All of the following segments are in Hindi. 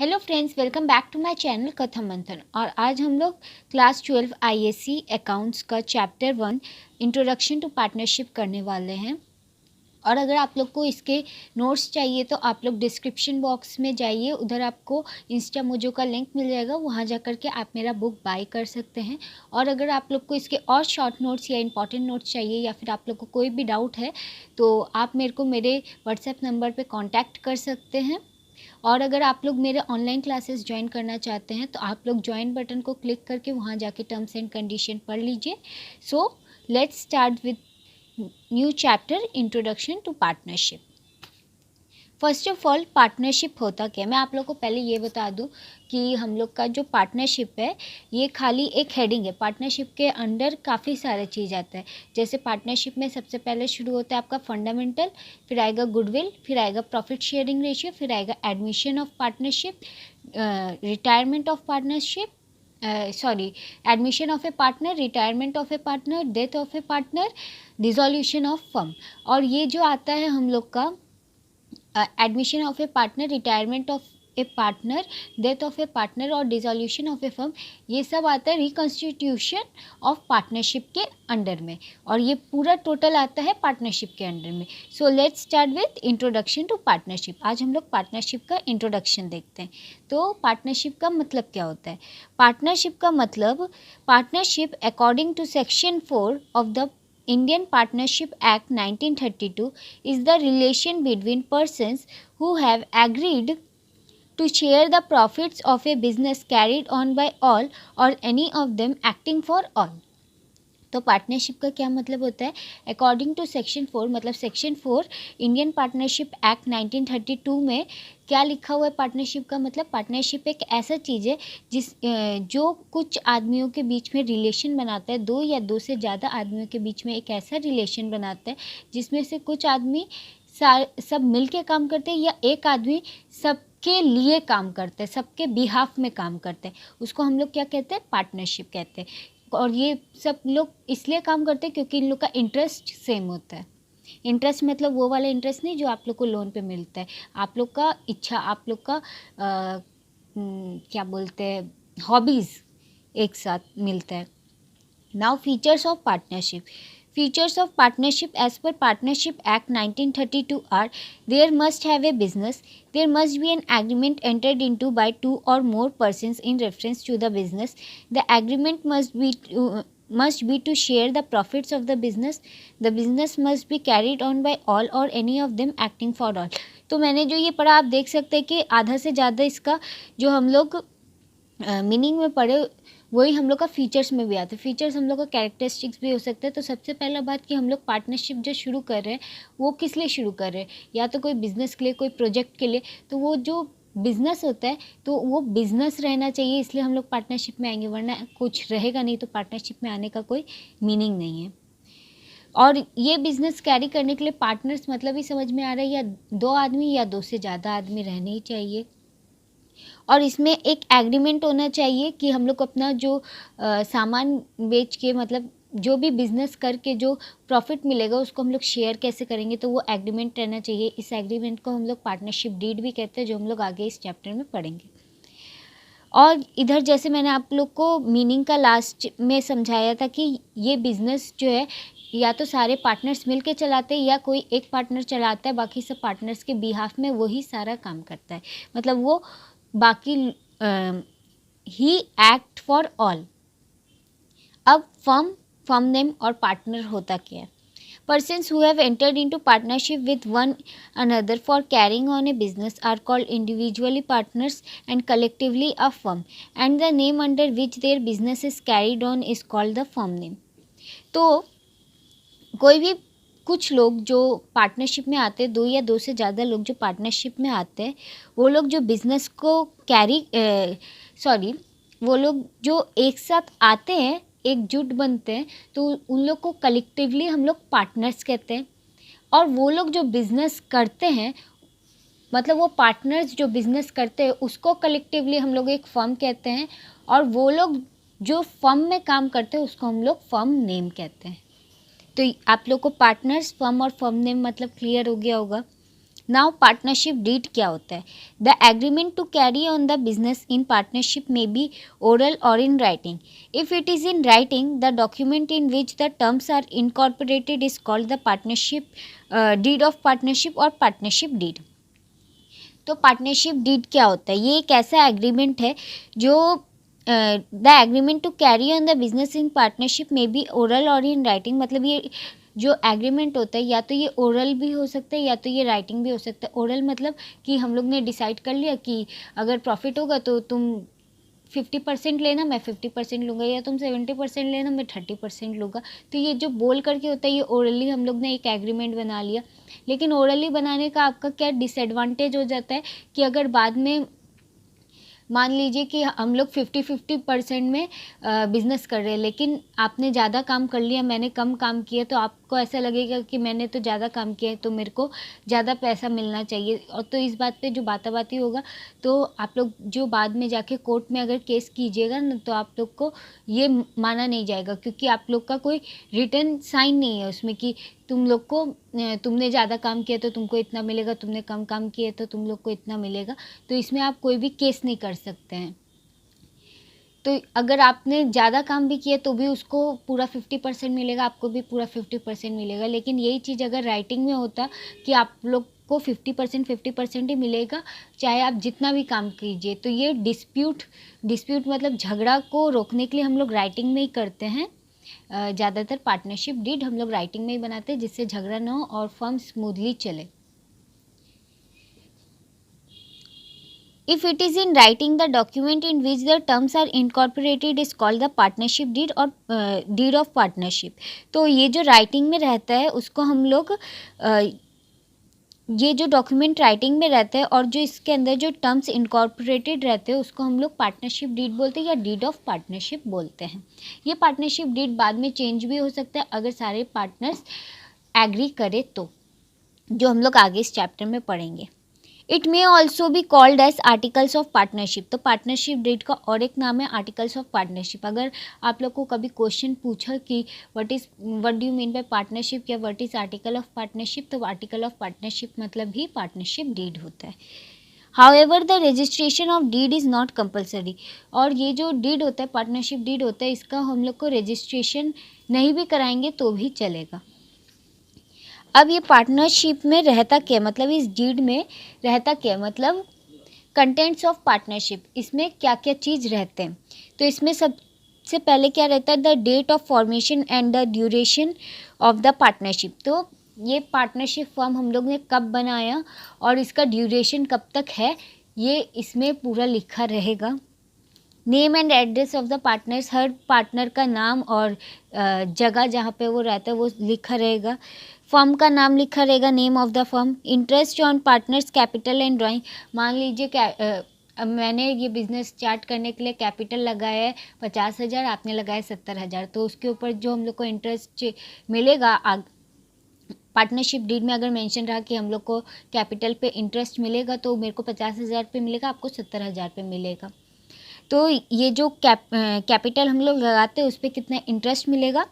Hello friends, welcome back to my channel Katha Manthan. और आज हम लोग क्लास 12 आईएससी अकाउंट्स का चैप्टर 1 इंट्रोडक्शन टू पार्टनरशिप करने वाले हैं। और अगर आप लोग को इसके नोट्स चाहिए तो आप लोग डिस्क्रिप्शन बॉक्स में जाइए, उधर आपको इंस्टा मोजो का लिंक मिल जाएगा, वहाँ जा कर के आप मेरा बुक बाय कर सकते हैं। और अगर आप लोग को इसके और शॉर्ट नोट्स या इंपॉर्टेंट नोट्स चाहिए या फिर आप लोग को कोई भी डाउट है तो आप मेरे को मेरे व्हाट्सएप नंबर पे कांटेक्ट कर सकते हैं। और अगर आप लोग मेरे ऑनलाइन क्लासेस ज्वाइन करना चाहते हैं तो आप लोग ज्वाइन बटन को क्लिक करके वहाँ जाके टर्म्स एंड कंडीशन पढ़ लीजिए। So let's start with new chapter introduction to partnership. First of all, partnership होता क्या है, मैं आप लोग को पहले ये बता दूं कि हम लोग का जो पार्टनरशिप है ये खाली एक हेडिंग है। पार्टनरशिप के अंडर काफ़ी सारे चीज़ आता है। जैसे पार्टनरशिप में सबसे पहले शुरू होता है आपका फंडामेंटल, फिर आएगा गुडविल, फिर आएगा प्रॉफिट शेयरिंग रेशियो, फिर आएगा admission of partnership, retirement of partnership, admission of A partner, retirement of A partner, death of A partner, dissolution of firm. और ये जो आता है हम लोग का admission of A partner, retirement of A partner, death of A partner और डिसोल्यूशन ऑफ ए फर्म, ये सब आता है रिकॉन्स्टिट्यूशन ऑफ पार्टनरशिप के अंडर में। और ये पूरा टोटल आता है पार्टनरशिप के अंडर में। So let's start with introduction to partnership. आज हम लोग पार्टनरशिप का इंट्रोडक्शन देखते हैं। तो पार्टनरशिप का मतलब क्या होता है? पार्टनरशिप का मतलब, partnership according to section 4 of the Indian Partnership Act 1932 is the relation between persons who have agreed to share the profits of a business carried on by all or any of them acting for all। तो पार्टनरशिप का क्या मतलब होता है? अकॉर्डिंग टू सेक्शन 4, मतलब सेक्शन 4 इंडियन पार्टनरशिप एक्ट 1932 में क्या लिखा हुआ है? पार्टनरशिप का मतलब, पार्टनरशिप एक ऐसा चीज़ है जो कुछ आदमियों के बीच में रिलेशन बनाता है, दो या दो से ज़्यादा आदमियों के बीच में एक ऐसा रिलेशन बनाता है जिसमें से कुछ आदमी सब मिल के काम करते हैं या एक आदमी सबके लिए काम करते हैं, सबके बिहाफ में काम करते हैं। उसको हम लोग क्या कहते हैं? पार्टनरशिप कहते हैं। और ये सब लोग इसलिए काम करते हैं क्योंकि इन लोग का इंटरेस्ट सेम होता है। इंटरेस्ट मतलब वो वाला इंटरेस्ट नहीं जो आप लोग को लोन पे मिलता है। आप लोग का इच्छा, आप लोग का क्या बोलते हैं, हॉबीज़ एक साथ मिलता है। Now features of partnership. Features of partnership as per Partnership Act 1932 are: there must have a business, there must be an agreement entered into by two or more persons in reference to the business, the agreement must be to share the profits of the business must be carried on by all or any of them acting for all। तो मैंने जो ये पढ़ा, आप देख सकते हैं कि आधा से ज़्यादा इसका जो हम लोग मीनिंग में पढ़े वही हम लोग का फीचर्स में भी आता है। फीचर्स हम लोग का कैरेक्टरिस्टिक्स भी हो सकते हैं। तो सबसे पहला बात कि हम लोग पार्टनरशिप जो शुरू कर रहे हैं वो किस लिए शुरू कर रहे हैं? या तो कोई बिज़नेस के लिए, कोई प्रोजेक्ट के लिए। तो वो जो बिज़नेस होता है तो वो बिज़नेस रहना चाहिए, इसलिए हम लोग पार्टनरशिप में आएंगे, वरना कुछ रहेगा नहीं तो पार्टनरशिप में आने का कोई मीनिंग नहीं है। और ये बिज़नेस कैरी करने के लिए पार्टनर्स मतलब ही समझ में आ रहा है, या दो आदमी या दो से ज़्यादा आदमी रहने ही चाहिए। और इसमें एक एग्रीमेंट होना चाहिए कि हम लोग अपना जो सामान बेच के, मतलब जो भी बिज़नेस करके जो प्रॉफिट मिलेगा उसको हम लोग शेयर कैसे करेंगे, तो वो एग्रीमेंट रहना चाहिए। इस एग्रीमेंट को हम लोग पार्टनरशिप डीड भी कहते हैं, जो हम लोग आगे इस चैप्टर में पढ़ेंगे। और इधर जैसे मैंने आप लोग को मीनिंग का लास्ट में समझाया था कि ये बिज़नेस जो है या तो सारे पार्टनर्स मिल के चलाते हैं या कोई एक पार्टनर चलाता है, बाकी सब पार्टनर्स के बिहाफ में वही सारा काम करता है। मतलब वो बाकी ही एक्ट फॉर ऑल। अब फर्म नेम और पार्टनर होता क्या है? Persons who have entered into partnership with one another for carrying on a business are called individually partners and collectively a firm, and the name under which their business is carried on is called the firm name। तो कोई भी कुछ लोग जो पार्टनरशिप में आते हैं, दो या दो से ज़्यादा लोग जो पार्टनरशिप में आते हैं, वो लोग जो बिज़नेस को वो लोग जो एक साथ आते हैं, एकजुट बनते हैं, तो उन लोग को कलेक्टिवली हम लोग पार्टनर्स कहते हैं। और वो लोग जो बिज़नेस करते हैं, मतलब वो पार्टनर्स जो बिज़नेस करते हैं उसको कलेक्टिवली हम लोग एक फर्म कहते हैं। और वो लोग जो फर्म में काम करते हैं उसको हम लोग फर्म नेम कहते हैं। तो आप लोग को पार्टनर्स, फर्म और फर्म नेम मतलब क्लियर हो गया होगा। नाउ पार्टनरशिप डीड क्या होता है? The agreement to carry on the business in partnership may be oral or in writing. If it is in writing, the document in which the terms are incorporated is called the partnership deed of partnership और पार्टनरशिप डीड. तो पार्टनरशिप डीड क्या होता है? ये एक ऐसा एग्रीमेंट है जो the agreement to carry on the business in partnership may be oral or in writing. मतलब ये जो एग्रीमेंट होता है या तो ये ओरल भी हो सकता है या तो ये राइटिंग भी हो सकता है. ओरल मतलब कि हम लोग ने डिसाइड कर लिया कि अगर प्रॉफिट होगा तो तुम 50% लेना, मैं 50% लूँगा, या तुम 70% लेना, मैं 30% लूँगा. तो ये जो बोल करके होता है ये ओरली हम लोग ने एक एग्रीमेंट बना लिया. लेकिन ओरली बनाने का आपका क्या डिसएडवांटेज हो जाता है कि अगर बाद में मान लीजिए कि हम लोग 50-50% में बिज़नेस कर रहे हैं, लेकिन आपने ज़्यादा काम कर लिया, मैंने कम काम किया, तो आपको ऐसा लगेगा कि मैंने तो ज़्यादा काम किया है तो मेरे को ज़्यादा पैसा मिलना चाहिए. और तो इस बात पे जो बाताबाती होगा तो आप लोग जो बाद में जाके कोर्ट में अगर केस कीजिएगा ना तो आप लोग को ये माना नहीं जाएगा, क्योंकि आप लोग का कोई रिटन साइन नहीं है उसमें कि तुम लोग को तुमने ज़्यादा काम किया तो तुमको इतना मिलेगा, तुमने कम काम किया तो तुम लोग को इतना मिलेगा. तो इसमें आप कोई भी केस नहीं कर सकते हैं. तो अगर आपने ज़्यादा काम भी किया तो भी उसको पूरा 50% मिलेगा, आपको भी पूरा 50% मिलेगा. लेकिन यही चीज़ अगर राइटिंग में होता कि आप लोग को 50% ही मिलेगा, चाहे आप जितना भी काम कीजिए. तो ये डिस्प्यूट मतलब झगड़ा को रोकने के लिए हम लोग राइटिंग में ही करते हैं. ज़्यादातर पार्टनरशिप डीड हम लोग राइटिंग में ही बनाते हैं जिससे झगड़ा ना हो और फर्म स्मूथली चले. If it is in writing, the document in which the terms are incorporated is called the partnership deed or deed of partnership. तो ये जो राइटिंग में रहता है उसको हम लोग ये जो डॉक्यूमेंट राइटिंग में रहता है और जो इसके अंदर जो टर्म्स इनकॉर्पोरेटेड रहते हैं उसको हम लोग पार्टनरशिप डीड बोलते हैं या डीड ऑफ पार्टनरशिप बोलते हैं. ये पार्टनरशिप डीड बाद में चेंज भी हो सकता है अगर सारे पार्टनर्स एग्री करे तो, जो हम लोग आगे इस चैप्टर में पढ़ेंगे. It may also be called as articles of partnership. तो पार्टनरशिप डीड का और एक नाम है आर्टिकल्स ऑफ पार्टनरशिप. अगर आप लोग को कभी क्वेश्चन पूछा कि what do you mean by partnership या what is article of partnership, तो आर्टिकल ऑफ पार्टनरशिप मतलब भी पार्टनरशिप डीड होता है. However the registration of deed is not compulsory. और ये जो डीड होता है पार्टनरशिप डीड होता है इसका हम लोग को रजिस्ट्रेशन नहीं भी कराएंगे तो भी चलेगा. अब ये पार्टनरशिप में रहता क्या, मतलब इस डीड में रहता क्या, मतलब कंटेंट्स ऑफ पार्टनरशिप, इसमें क्या क्या चीज़ रहते हैं. तो इसमें सबसे पहले क्या रहता है, the date of formation and the duration of the partnership. तो ये पार्टनरशिप फॉर्म हम लोग ने कब बनाया और इसका ड्यूरेशन कब तक है ये इसमें पूरा लिखा रहेगा. Name and address of the partners, her partner का नाम और जगह जहाँ पे वो रहता है वो लिखा रहेगा. फर्म का नाम लिखा रहेगा, name of the firm. Interest on partners capital and drawing. मान लीजिए मैंने ये बिज़नेस स्टार्ट करने के लिए कैपिटल लगाया है 50,000, आपने लगाया 70,000, तो उसके ऊपर जो हम लोग को इंटरेस्ट मिलेगा पार्टनरशिप डीड में अगर मेंशन रहा कि हम लोग को कैपिटल पे इंटरेस्ट मिलेगा तो मेरे को 50,000 पे मिलेगा, आपको 70,000 पे मिलेगा. तो ये जो कैपिटल हम लोग लगाते हैं उस पर कितना इंटरेस्ट मिलेगा.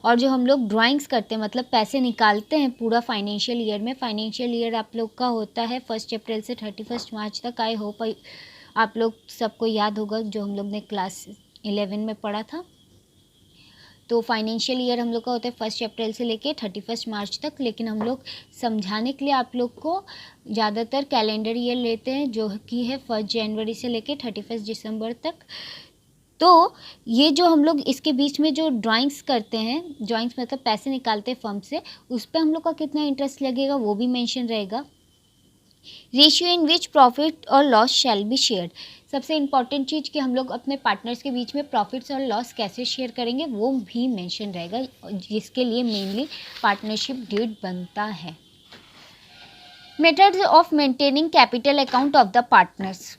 और जो हम लोग ड्राइंग्स करते हैं मतलब पैसे निकालते हैं पूरा फाइनेंशियल ईयर में, फाइनेंशियल ईयर आप लोग का होता है 1 अप्रैल से 31 मार्च तक. आई होप आप लोग सबको याद होगा जो हम लोग ने क्लास 11 में पढ़ा था. तो फाइनेंशियल ईयर हम लोग का होता है 1 अप्रैल से लेके 31 मार्च तक. लेकिन हम लोग समझाने के लिए आप लोग को ज़्यादातर कैलेंडर ईयर लेते हैं जो कि है 1 जनवरी से लेके 31 दिसंबर तक. तो ये जो हम लोग इसके बीच में जो ड्राइंग्स करते हैं, ड्राइंग्स मतलब पैसे निकालते हैं फर्म से, उस पर हम लोग का कितना इंटरेस्ट लगेगा वो भी मेंशन रहेगा. रेशियो इन विच प्रॉफिट और लॉस शैल बी शेयर्ड. सबसे इम्पॉर्टेंट चीज़ कि हम लोग अपने पार्टनर्स के बीच में प्रॉफिट्स और लॉस कैसे शेयर करेंगे वो भी मेंशन रहेगा, जिसके लिए मेनली पार्टनरशिप डीड बनता है. Methods of maintaining capital account of the partners.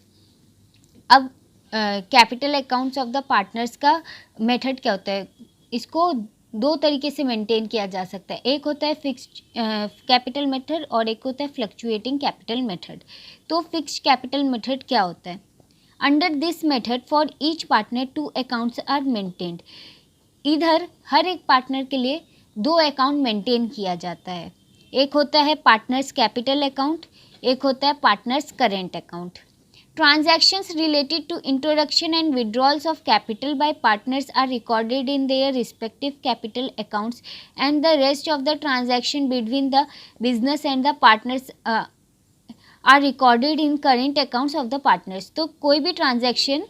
अब capital accounts of the partners का मेथड क्या होता है, इसको दो तरीके से मेंटेन किया जा सकता है. एक होता है फिक्स्ड कैपिटल मेथड और एक होता है फ्लक्चुएटिंग कैपिटल मेथड. तो फिक्स्ड कैपिटल मेथड क्या होता है, under this method for each partner 2 accounts are maintained. इधर हर एक पार्टनर के लिए 2 अकाउंट मेंटेन किया जाता है. एक होता है पार्टनर्स कैपिटल अकाउंट, एक होता है partners current account. Transactions related to introduction and withdrawals of capital by partners are recorded in their respective capital accounts, and the rest of the transaction between the business and the partners are recorded in current accounts of the partners। तो कोई भी ट्रांजैक्शन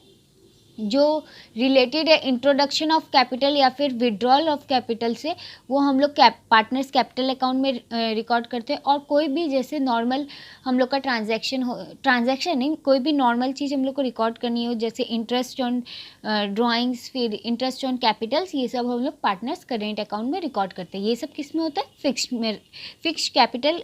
जो रिलेटेड है इंट्रोडक्शन ऑफ कैपिटल या फिर विड्रॉल ऑफ कैपिटल से, वो हम लोग पार्टनर्स कैपिटल अकाउंट में रिकॉर्ड करते हैं। और कोई भी जैसे नॉर्मल हम लोग का ट्रांजैक्शन नहीं, कोई भी नॉर्मल चीज़ हम लोग को रिकॉर्ड करनी हो, जैसे इंटरेस्ट ऑन ड्राइंग्स, फिर इंटरेस्ट ऑन कैपिटल्स, ये सब हम लोग पार्टनर्स करेंट अकाउंट में रिकॉर्ड करते हैं। ये सब किस में होता है? फिक्स्ड कैपिटल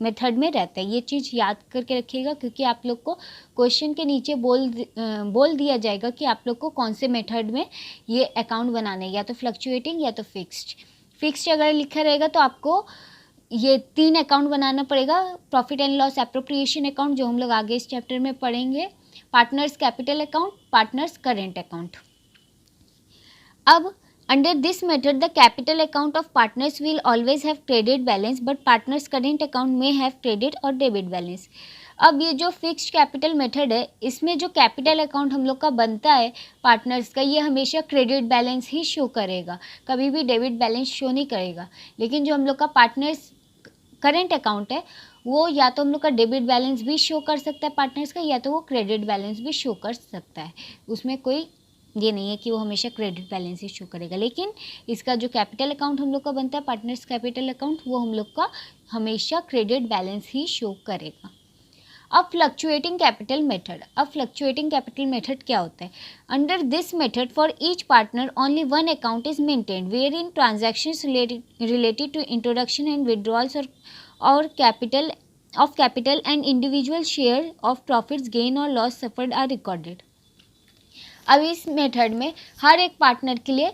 मेथड में रहता है। ये चीज़ याद करके रखिएगा, क्योंकि आप लोग को क्वेश्चन के नीचे बोल दिया जाएगा कि आप लोग को कौन से मेथड में ये अकाउंट बनाना है, या तो फ्लक्चुएटिंग या तो फिक्स्ड अगर लिखा रहेगा तो आपको ये 3 अकाउंट बनाना पड़ेगा। Profit and loss appropriation account, जो हम लोग आगे इस चैप्टर में पढ़ेंगे, partners capital account, partners current account. अब under this method the capital account of partners will always have credit balance, but partners current account may have credit or debit balance। अब ये जो फिक्स्ड कैपिटल मेथड है, इसमें जो कैपिटल अकाउंट हम लोग का बनता है पार्टनर्स का, ये हमेशा क्रेडिट बैलेंस ही शो करेगा, कभी भी डेबिट बैलेंस शो नहीं करेगा। लेकिन जो हम लोग का पार्टनर्स करेंट अकाउंट है, वो या तो हम लोग का डेबिट बैलेंस भी शो कर सकता है पार्टनर्स का, या तो वो क्रेडिट बैलेंस भी शो कर सकता है। उसमें कोई ये नहीं है कि वो हमेशा क्रेडिट बैलेंस ही शो करेगा। लेकिन इसका जो कैपिटल अकाउंट हम लोग का बनता है पार्टनर्स कैपिटल अकाउंट, वो हम लोग का हमेशा क्रेडिट बैलेंस ही शो करेगा। अब फ्लक्चुएटिंग कैपिटल मेथड क्या होता है? Under this method for each partner only one account is maintained where in transactions related to introduction and withdrawals और capital and individual share of profits, gain और लॉस सफर्ड आर रिकॉर्डेड। अब इस मेथड में हर एक पार्टनर के लिए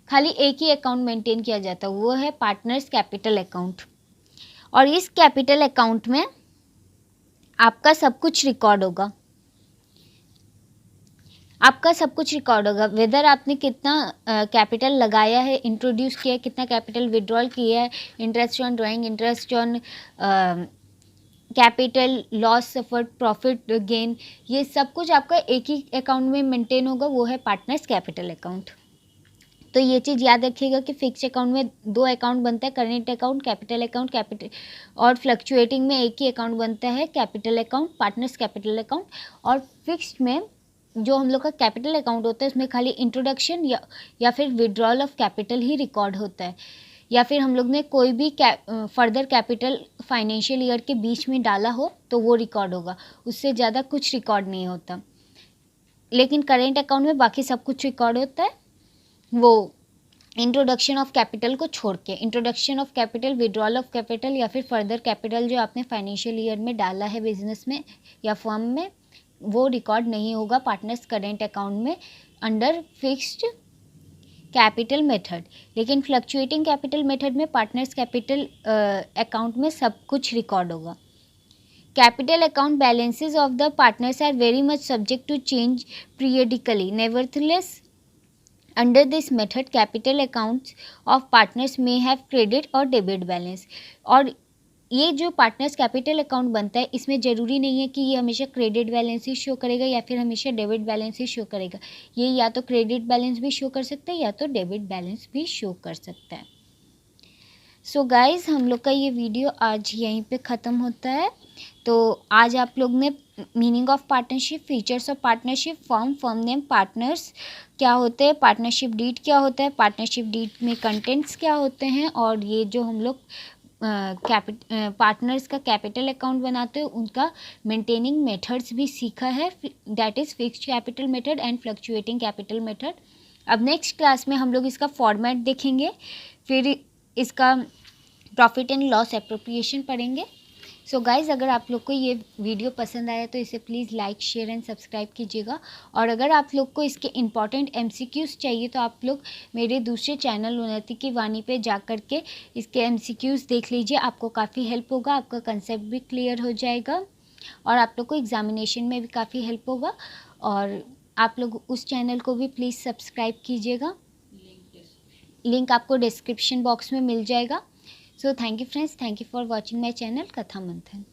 खाली एक ही अकाउंट मेंटेन किया जाता है, वो है पार्टनर्स कैपिटल अकाउंट। और इस कैपिटल अकाउंट में आपका सब कुछ रिकॉर्ड होगा, वेदर आपने कितना कैपिटल लगाया है, इंट्रोड्यूस किया है, कितना कैपिटल विड्रॉल किया है, interest on drawing, interest on capital, loss suffered, profit gain, ये सब कुछ आपका एक ही अकाउंट में मेंटेन होगा, वो है पार्टनर्स कैपिटल अकाउंट। तो ये चीज़ याद रखिएगा कि फिक्स अकाउंट में 2 अकाउंट बनता है, करेंट अकाउंट, कैपिटल, और फ्लक्चुएटिंग में एक ही अकाउंट बनता है, capital account, partners capital account. और फिक्स्ड में जो हम लोग का कैपिटल अकाउंट होता है, उसमें खाली इंट्रोडक्शन या फिर withdrawal of capital he record होता है, या फिर हम लोग ने कोई भी फर्दर कैपिटल फाइनेंशियल ईयर के बीच में डाला हो तो वो रिकॉर्ड होगा, उससे ज़्यादा कुछ रिकॉर्ड नहीं होता। लेकिन करेंट अकाउंट में बाकी सब कुछ रिकॉर्ड होता है, वो इंट्रोडक्शन ऑफ कैपिटल को छोड़ के, introduction of capital, withdrawal of capital या फिर फर्दर कैपिटल जो आपने फाइनेंशियल ईयर में डाला है बिजनेस में या फर्म में, वो रिकॉर्ड नहीं होगा पार्टनर्स करेंट अकाउंट में अंडर फिक्स्ड कैपिटल मेथड। लेकिन फ्लक्चुएटिंग कैपिटल मेथड में पार्टनर्स कैपिटल अकाउंट में सब कुछ रिकॉर्ड होगा। Capital account balances of the partners are very much subject to change periodically, nevertheless under this method capital accounts of partners में हैव क्रेडिट और डेबिट बैलेंस। और ये जो पार्टनर्स कैपिटल अकाउंट बनता है, इसमें ज़रूरी नहीं है कि ये हमेशा क्रेडिट बैलेंस ही शो करेगा या फिर हमेशा डेबिट बैलेंस ही शो करेगा। ये या तो क्रेडिट बैलेंस भी शो कर सकता है या तो डेबिट बैलेंस भी शो कर सकता है। सो गाइज, हम लोग का ये वीडियो आज यहीं पे ख़त्म होता है। तो आज आप लोग ने meaning of partnership, features of partnership, firm name, partners क्या होते हैं, पार्टनरशिप डीड क्या होता है, पार्टनरशिप डीड में कंटेंट्स क्या होते हैं, और ये जो हम लोग पार्टनर्स का कैपिटल अकाउंट बनाते हैं उनका मेंटेनिंग मेथड्स भी सीखा है, that is fixed capital method and fluctuating capital method. अब नेक्स्ट क्लास में हम लोग इसका फॉर्मेट देखेंगे, फिर इसका प्रॉफिट एंड लॉस एप्रोप्रिएशन पढ़ेंगे। सो गाइज़, अगर आप लोग को ये वीडियो पसंद आया तो इसे please like, share and subscribe कीजिएगा। और अगर आप लोग को इसके इम्पॉर्टेंट MCQs चाहिए तो आप लोग मेरे दूसरे चैनल उन्नति की वाणी पे जा कर के इसके MCQs देख लीजिए, आपको काफ़ी हेल्प होगा, आपका कंसेप्ट भी क्लियर हो जाएगा और आप लोग को एग्जामिनेशन में भी काफ़ी हेल्प होगा। और आप लोग उस चैनल को भी प्लीज़ सब्सक्राइब कीजिएगा, लिंक आपको डिस्क्रिप्शन बॉक्स में मिल जाएगा। So thank you friends, thank you for watching my channel Katha मंथन।